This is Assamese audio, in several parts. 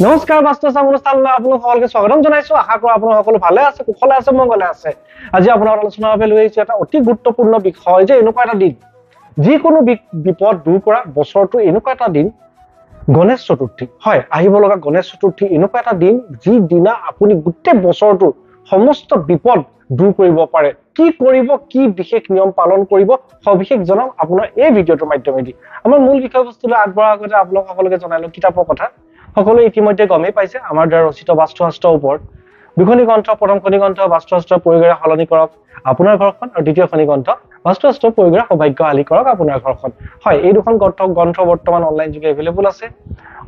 নমস্কাৰ বাস্তু চাম অনুষ্ঠানলৈ আপোনালোক সকলোকে স্বাগতম জনাইছো। আশা কৰোঁ আপোনালোক সকলো ভালে আছে, কুশলে আছে, মংগলে আছে। আজি আপোনাৰ আলোচনাৰ বাবে লৈ আহিছো এটা অতি গুৰুত্বপূৰ্ণ বিষয় যে এনেকুৱা এটা দিন, যিকোনো বিপদ দূৰ কৰা বছৰটো এনেকুৱা এটা দিন গণেশ চতুৰ্থী। হয়, আহিব লগা গণেশ চতুৰ্থী এনেকুৱা এটা দিন যি দিনা আপুনি গোটেই বছৰটোৰ সমস্ত বিপদ দূৰ কৰিব পাৰে। কি কৰিব, কি বিশেষ নিয়ম পালন কৰিব, সবিশেষ জনাম আপোনাৰ এই ভিডিঅ'টোৰ মাধ্যমেদি। আমাৰ মূল বিষয়বস্তুলৈ আগবঢ়াৰ আগতে আপোনালোক সকলোকে জনালো কিতাপৰ কথা। সকলোৱে ইতিমধ্যে গমেই পাইছে আমাৰ দ্বাৰা ৰচিত বাস্তুশাস্ত্ৰৰ ওপৰত দুখনি গ্ৰন্থ, প্ৰথম খনি গ্ৰন্থ বাস্তুশাস্ত্ৰৰ পৰিগেৰে সলনি কৰক আপোনাৰ ঘৰখন, আৰু দ্বিতীয় খনি গ্ৰন্থ বাস্তুশাস্ত্ৰৰ পৰিগেৰে সৌভাগ্যশালী কৰক আপোনাৰ ঘৰখন। হয়, এই দুখন গ্ৰন্থ বৰ্তমান অনলাইন যোগে এভেইলেবল আছে।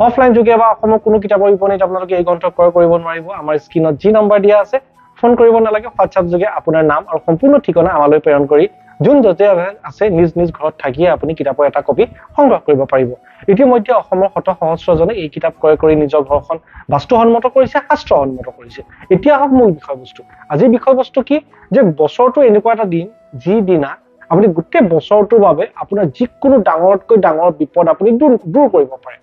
অফলাইন যোগে বা অসমৰ কোনো কিতাপৰ বিপণীত আপোনালোকে এই গ্ৰন্থ ক্ৰয় কৰিব নোৱাৰিব। আমাৰ স্ক্ৰীনত যি নম্বৰ দিয়া আছে ফোন কৰিব নালাগে, হোৱাটছআপ যোগে আপোনাৰ নাম আৰু সম্পূৰ্ণ ঠিকনা আমালৈ প্ৰেৰণ কৰি যোন য'তে আছে নিজ নিজ ঘৰত থাকিয়ে আপুনি কিতাপৰ এটা কপি সংগ্ৰহ কৰিব পাৰিব। ইতিমধ্যে অসমৰ শত সহস্ৰজনে এই কিতাপ ক্ৰয় কৰি নিজৰ ঘৰখন বাস্তুসন্মত কৰিছে, শাস্ত্ৰসন্মত কৰিছে। এতিয়া আহক মূল বিষয়বস্তু। আজিৰ বিষয়বস্তু কি, যে বছৰটো এনেকুৱা এটা দিন যি দিনা আপুনি গোটেই বছৰটোৰ বাবে আপোনাৰ যিকোনো ডাঙৰতকৈ ডাঙৰ বিপদ আপুনি দূৰ কৰিব পাৰে।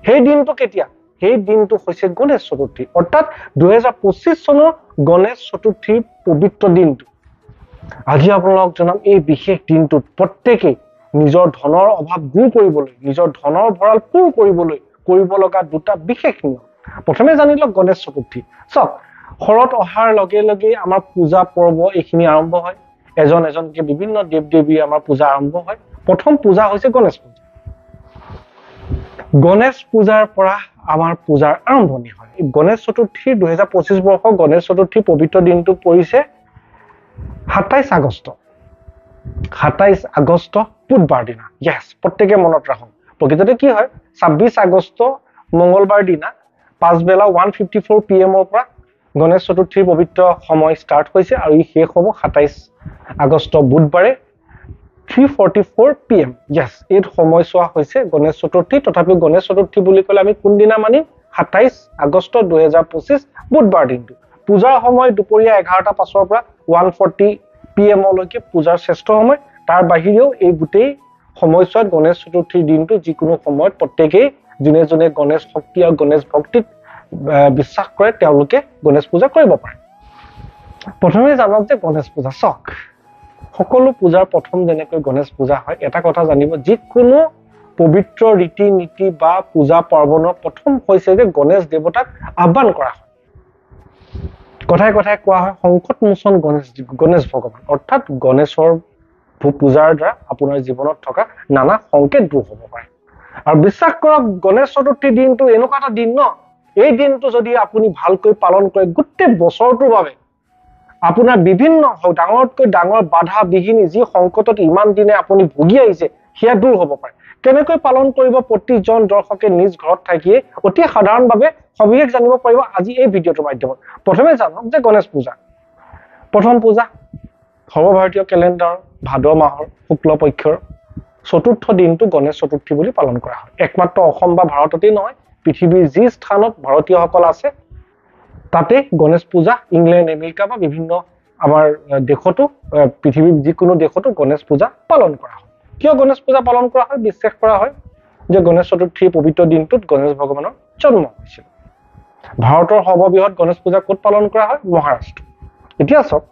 সেই দিনটো কেতিয়া? সেই দিনটো হৈছে গণেশ চতুৰ্থী, অৰ্থাৎ 2025 চনৰ গণেশ চতুৰ্থীৰ পবিত্ৰ দিনটো। আজি আপোনালোকক জনাম এই বিশেষ দিনটোত প্ৰত্যেকেই নিজৰ ধনৰ অভাৱ দূৰ কৰিবলৈ, নিজৰ ধনৰ ভঁৰাল পূৰ কৰিবলৈ কৰিব লগা দুটা বিশেষ নিয়ম। প্ৰথমে জানি লওক গণেশ চতুৰ্থী। চাওক, শৰৎ অহাৰ লগে লগে আমাৰ পূজা পৰ্ব এইখিনি আৰম্ভ হয়। এজন এজনকে বিভিন্ন দেৱ দেৱীৰ আমাৰ পূজা আৰম্ভ হয়। প্ৰথম পূজা হৈছে গণেশ পূজা। গণেশ পূজাৰ পৰা আমাৰ পূজাৰ আৰম্ভণি হয়। গণেশ চতুৰ্থীৰ 2025 বৰ্ষৰ গণেশ চতুৰ্থীৰ পবিত্ৰ দিনটো পৰিছে 27 আগষ্ট। 27 আগষ্ট বুধবাৰ দিনা। ইয়েছ, প্ৰত্যেকে মনত ৰাখক। প্ৰকৃততে কি হয়, 26 আগষ্ট মংগলবাৰ দিনা পাছবেলা 1:54 PM পৰা গণেশ চতুৰ্থীৰ পবিত্ৰ সময় ষ্টাৰ্ট হৈছে আৰু ই শেষ হ'ব 27 আগষ্ট বুধবাৰে 3:44 PM। ইয়েছ, এই সময়ছোৱা হৈছে গণেশ চতুৰ্থী। তথাপিও গণেশ চতুৰ্থী বুলি ক'লে আমি কোনদিনা মানিম? 27 আগষ্ট 2025 বুধবাৰ দিনটো। পূজাৰ সময় দুপৰীয়া 11টা 5 পৰা 1:40 PM লৈকে পূজাৰ শ্ৰেষ্ঠ সময়। তাৰ বাহিৰেও এই গোটেই সময়ছোৱাত গণেশ চতুৰ্থীৰ দিনটো যিকোনো সময়ত প্ৰত্যেকেই যোনে যোনে গণেশ শক্তি আৰু গণেশ ভক্তিত বিশ্বাস কৰে তেওঁলোকে গণেশ পূজা কৰিব পাৰে। প্ৰথমে জানক যে গণেশ পূজা, চাওক, সকলো পূজাৰ প্ৰথম যেনেকৈ গণেশ পূজা হয়, এটা কথা জানিব, যিকোনো পবিত্ৰ ৰীতি নীতি বা পূজা পাৰ্বণৰ প্ৰথম হৈছে যে গণেশ দেৱতাক আহ্বান কৰা হয়। কথাই কথাই কোৱা হয় সংকট মোচন গণেশ ভগৱান, অৰ্থাৎ গণেশৰ পূজাৰ দ্বাৰা আপোনাৰ জীৱনত থকা নানা সংকেত দূৰ হ'ব পাৰে। আৰু বিশ্বাস কৰক, গণেশ চতুৰ্থীৰ দিনটো এনেকুৱা এটা দিন ন, এই দিনটো যদি আপুনি ভালকৈ পালন কৰে গোটেই বছৰটোৰ বাবে আপোনাৰ বিভিন্ন ডাঙৰতকৈ ডাঙৰ বাধা বিঘিনি যি সংকটত ইমান দিনে আপুনি ভুগি আহিছে সেয়া দূৰ হ'ব পাৰে। কেনেকৈ পালন কৰিব প্ৰতিজন দৰ্শকে নিজ ঘৰত থাকিয়ে অতি সাধাৰণভাৱে সবিশেষ জানিব পাৰিব আজি এই ভিডিঅ'টোৰ মাধ্যমত। প্ৰথমে জানক যে গণেশ পূজা, প্ৰথম পূজা সৰ্বভাৰতীয় কেলেণ্ডাৰ ভাদ মাহৰ শুক্ল পক্ষৰ চতুৰ্থ দিনটো গণেশ চতুৰ্থী বুলি পালন কৰা হয়। একমাত্ৰ অসম বা ভাৰততেই নহয়, পৃথিৱীৰ যি স্থানত ভাৰতীয়সকল আছে তাতে গণেশ পূজা, ইংলেণ্ড আমেৰিকা বা বিভিন্ন আমাৰ দেশতো, পৃথিৱীৰ যিকোনো দেশতো গণেশ পূজা পালন কৰা হয়। কিয় গণেশ পূজা পালন কৰা হয়? বিশ্বাস কৰা হয় যে গণেশ চতুৰ্থীৰ পবিত্ৰ দিনটোত গণেশ ভগৱানৰ জন্ম হৈছিল। ভাৰতৰ সৰ্ববৃহৎ গণেশ পূজা ক'ত পালন কৰা হয়? মহাৰাষ্ট্ৰ। এতিয়া চাওক,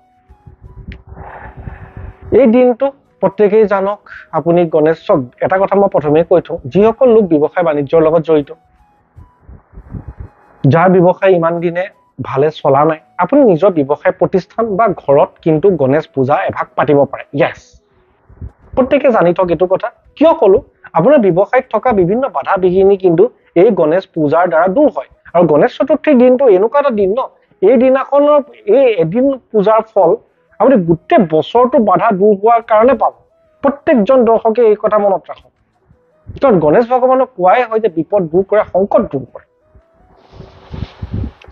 এই দিনটো প্ৰত্যেকেই জানক আপুনি গণেশক, এটা কথা মই প্ৰথমেই কৈ থওঁ, যিসকল লোক ব্যৱসায় বাণিজ্যৰ লগত জড়িত, যাৰ ব্যৱসায় ইমান দিনে ভালে চলা নাই, আপুনি নিজৰ ব্যৱসায় প্ৰতিষ্ঠান বা ঘৰত কিন্তু গণেশ পূজা এভাগ পাতিব পাৰে। ইয়েছ, প্ৰত্যেকে জানি থওক এইটো কথা। কিয় ক'লো? আপোনাৰ ব্যৱসায়ত থকা বিভিন্ন বাধা বিঘিনি কিন্তু এই গণেশ পূজাৰ দ্বাৰা দূৰ হয়। আৰু গণেশ চতুৰ্থীৰ দিনটো এনেকুৱা এটা দিন ন, এই দিনাখনৰ এই এদিন পূজাৰ ফল আপুনি গোটেই বছৰটো বাধা দূৰ হোৱাৰ কাৰণে পাব। প্ৰত্যেকজন দৰ্শকে এই কথা মনত ৰাখক, কাৰণ গণেশ ভগৱানক কোৱাই হয় যে বিপদ দূৰ কৰে, সংকট দূৰ কৰে।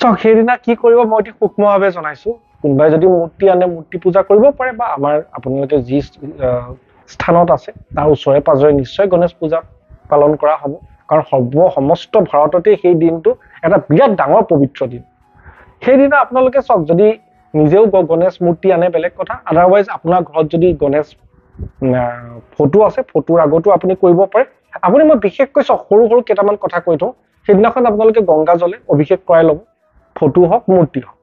চাওক, সেইদিনা কি কৰিব মই অতি সূক্ষ্মভাৱে জনাইছো। কোনোবাই যদি মূৰ্তি আনে মূৰ্তি পূজা কৰিব পাৰে, বা আপোনালোকে যি স্থানত আছে তাৰ ওচৰে পাজৰে নিশ্চয় গণেশ পূজা পালন কৰা হ'ব, কাৰণ সমস্ত ভাৰততে সেই দিনটো এটা বিৰাট ডাঙৰ পবিত্ৰ দিন। সেইদিনা আপোনালোকে চাওক, যদি নিজেও গণেশ মূৰ্তি আনে বেলেগ কথা, আদাৰৱাইজ আপোনাৰ ঘৰত যদি গণেশ ফটো আছে, ফটোৰ আগতো আপুনি কৰিব পাৰে। আপুনি মই বিশেষকৈ সৰু সৰু কেইটামান কথা কৈ থওঁ, সেইদিনাখন আপোনালোকে গংগা জলে অভিষেক কৰাই ল'ব, ফটো হওক মূৰ্তি হওক,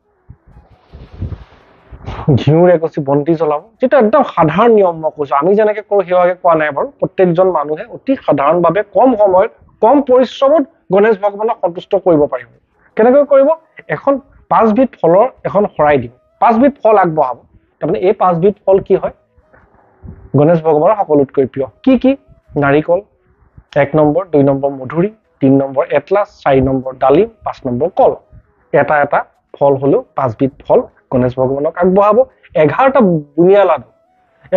ঘিউৰ এগছি বন্তি জ্বলাব, যেটা একদম সাধাৰণ নিয়ম মই কৈছো, আমি যেনেকে কৰো সেইভাগে কোৱা নাই বাৰু, প্ৰত্যেকজন মানুহে অতি সাধাৰণভাৱে কম সময়ত কম পৰিশ্ৰমত গণেশ ভগৱানক সন্তুষ্ট কৰিব পাৰিব। কেনেকৈ কৰিব? এখন 5বিধ ফলৰ এখন শৰাই দিব, 5বিধ ফল আগবঢ়াব। তাৰমানে এই 5বিধ ফল কি হয়? গণেশ ভগৱানৰ সকলোতকৈ প্ৰিয়। কি কি? নাৰিকল 1 নম্বৰ, 2 নম্বৰ মধুৰি, 3 নম্বৰ এটলাছ, 4 নম্বৰ ডালিম, 5 নম্বৰ কল। এটা এটা ফল হলেও 5বিধ ফল গণেশ ভগৱানক আগবঢ়াব। 11টা বুনিয়া লাডু,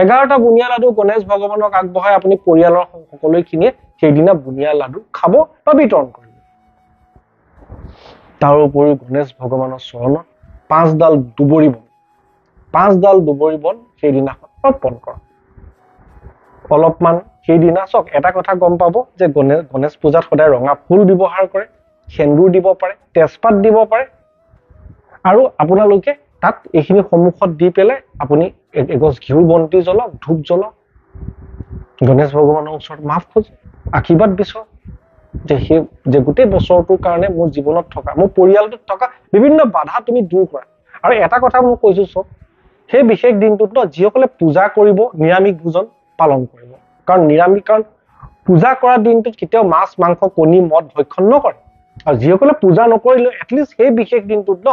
11টা বুনিয়া লাডু গণেশ ভগৱানক আগবঢ়াই আপুনি পৰিয়ালৰ সকলোখিনিয়ে সেইদিনা বুনিয়া লাডু খাব বা বিতৰণ কৰিব। তাৰ উপৰিও গণেশ ভগৱানৰ চৰণত 5ডাল দুবৰি বন, 5ডাল দুবৰি বন সেইদিনাখন অৰ্পণ কৰক। অলপমান সেইদিনা চাওক, এটা কথা গম পাব যে গণেশ পূজাত সদায় ৰঙা ফুল ব্যৱহাৰ কৰে, সেন্দুৰ দিব পাৰে, তেজপাত দিব পাৰে, আৰু আপোনালোকে তাত এইখিনি সন্মুখত দি পেলাই আপুনি এগছ ঘিউৰ বন্তি জ্বলাওক, ধূপ জ্বলাওক, গণেশ ভগৱানৰ ওচৰত মাফ খোজক, আশীৰ্বাদ বিচৰক যে গোটেই বছৰটোৰ কাৰণে মোৰ জীৱনত থকা, মোৰ পৰিয়ালটোত থকা বিভিন্ন বাধা তুমি দূৰ কৰা। আৰু এটা কথা মই কৈছো চাওক, সেই বিশেষ দিনটোত যিসকলে পূজা কৰিব নিৰামিষ ভোজন পালন কৰিব, কাৰণ পূজা কৰা দিনটোত কেতিয়াও মাছ মাংস কণী মদ ভক্ষণ নকৰে। আৰু যিসকলে পূজা নকৰিলেও এটলিষ্ট সেই বিশেষ দিনটোত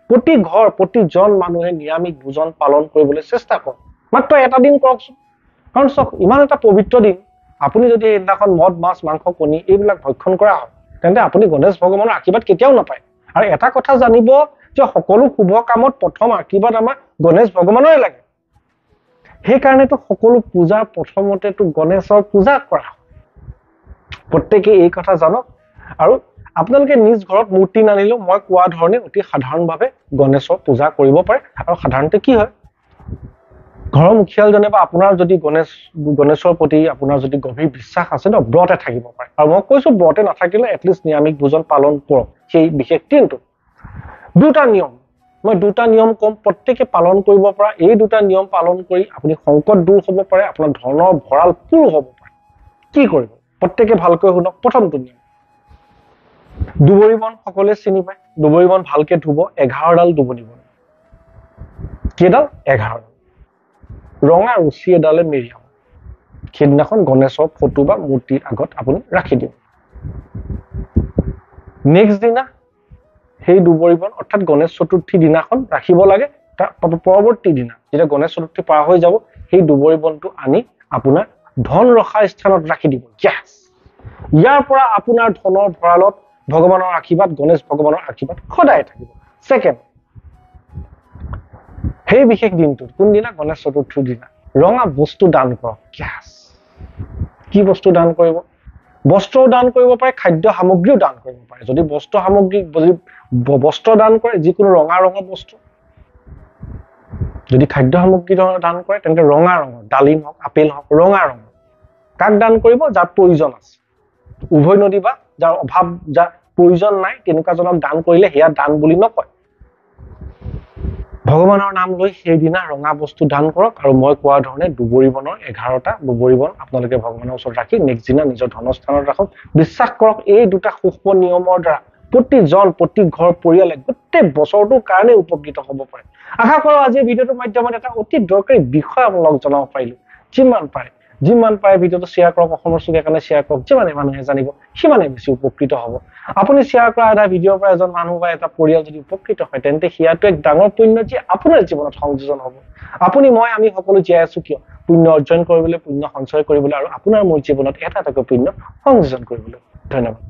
প্ৰতি ঘৰ প্ৰতিজন মানুহে নিৰামিষ ভোজন পালন কৰিবলৈ চেষ্টা কৰক, মাত্ৰ এটা দিন কৰকচোন। কাৰণ চাওক, ইমান এটা পবিত্ৰ দিন, আপুনি যদি সেইদিনাখন মদ মাছ মাংস কণী এইবিলাক ভক্ষণ কৰা হয়, তেন্তে আপুনি গণেশ ভগৱানৰ আশীৰ্বাদ কেতিয়াও নাপায়। আৰু এটা কথা জানিব যে সকলো শুভ কামত প্ৰথম আশীৰ্বাদ আমাৰ গণেশ ভগৱানৰে লাগে। সেইকাৰণেতো সকলো পূজাৰ প্ৰথমতেতো গণেশৰ পূজা কৰা হয়। প্ৰত্যেকে এই কথা জানক। আৰু আপোনালোকে নিজ ঘৰত মূৰ্তি নানিলেও মই কোৱা ধৰণে অতি সাধাৰণভাৱে গণেশৰ পূজা কৰিব পাৰে। আৰু সাধাৰণতে কি হয়, ঘৰৰ মুখিয়ালজনে বা আপোনাৰ যদি গণেশৰ প্ৰতি আপোনাৰ যদি গভীৰ বিশ্বাস আছে ব্ৰতে থাকিব পাৰে। আৰু মই কৈছো ব্ৰতে নাথাকিলে এটলিষ্ট নিৰামিষ ভোজন পালন কৰক সেই বিশেষ দিনটো। দুটা নিয়ম, মই দুটা নিয়ম কম, প্ৰত্যেকে পালন কৰিব পৰা। এই দুটা নিয়ম পালন কৰি আপুনি সংকট দূৰ হ'ব পাৰে, আপোনাৰ ধনৰ ভঁৰাল পূৰ হ'ব পাৰে। কি কৰিব? প্ৰত্যেকে ভালকৈ শুনক। প্ৰথমটো নিয়ম, দুবৰি বন সকলোৱে চিনি পায়, দুবৰি বন ভালকে ধুব, 11ডাল দুবৰি বন। কেইডাল? 11ডাল। ৰঙা ৰছী এডালে মেৰিয়াব, সেইদিনাখন গণেশৰ ফটো বা মূৰ্তিৰ আগত আপুনি ৰাখি দিব। নেক্সট দিনা সেই দুবৰি বন অৰ্থাৎ গণেশ চতুৰ্থী দিনাখন ৰাখিব লাগে। তাৰ পৰৱৰ্তী দিনা যেতিয়া গণেশ চতুৰ্থী পাৰ হৈ যাব, সেই দুবৰি বনটো আনি আপোনাৰ ধন ৰখা স্থানত ৰাখি দিব। ইয়াৰ পৰা আপোনাৰ ধনৰ ভঁৰালত ভগৱানৰ আশীৰ্বাদ, গণেশ ভগৱানৰ আশীৰ্বাদ সদায় থাকিব। ছেকেণ্ড, সেই বিশেষ দিনটোত কোনদিনা? গণেশ চতুৰ্থীৰ দিনা ৰঙা বস্তু দান কৰক। কি বস্তু দান কৰিব? বস্ত্ৰও দান কৰিব পাৰে, খাদ্য সামগ্ৰীও দান কৰিব পাৰে। যদি বস্ত্ৰ দান কৰে, যিকোনো ৰঙা ৰঙৰ বস্তু। যদি খাদ্য সামগ্ৰী দান কৰে, তেন্তে ৰঙা ৰঙৰ ডালিম হওক, আপেল হওক, ৰঙা ৰঙৰ। কাক দান কৰিব? যাৰ প্ৰয়োজন আছে। উভয় নদী বা যাৰ অভাৱ, যাৰ প্ৰয়োজন নাই, তেনেকুৱাজনক দান কৰিলে সেয়া দান বুলি নকয়। ভগৱানৰ নাম লৈ সেইদিনা ৰঙা বস্তু দান কৰক। আৰু মই কোৱা ধৰণে দুবৰি বনৰ 11টা দুবৰি বন আপোনালোকে ভগৱানৰ ওচৰত ৰাখি নেক্সট দিনা নিজৰ ধনস্থানত ৰাখক। বিশ্বাস কৰক, এই দুটা সূক্ষ্ম নিয়মৰ দ্বাৰা প্ৰতিজন প্ৰতি ঘৰ পৰিয়ালে গোটেই বছৰটোৰ কাৰণে উপকৃত হ'ব পাৰে। আশা কৰোঁ আজি ভিডিঅ'টোৰ মাধ্যমত এটা অতি দৰকাৰী বিষয় আপোনালোক জনাব পাৰিলো। যিমান পাৰে ভিডিঅ'টো শ্বেয়াৰ কৰক, অসমৰ চুকে কাৰণে শ্বেয়াৰ কৰক। যিমানে মানুহে জানিব সিমানে বেছি উপকৃত হ'ব। আপুনি শ্বেয়াৰ কৰা এটা ভিডিঅ'ৰ পৰা এজন মানুহ বা এটা পৰিয়াল যদি উপকৃত হয়, তেন্তে সেয়াটো এক ডাঙৰ পুণ্য যি আপোনাৰ জীৱনত সংযোজন হ'ব। আমি সকলো জীয়াই আছো কিয়? পুণ্য অৰ্জন কৰিবলৈ, পুণ্য সঞ্চয় কৰিবলৈ, আৰু আপোনাৰ মোৰ জীৱনত এটা এটাকৈ পুণ্য সংযোজন কৰিবলৈ। ধন্যবাদ।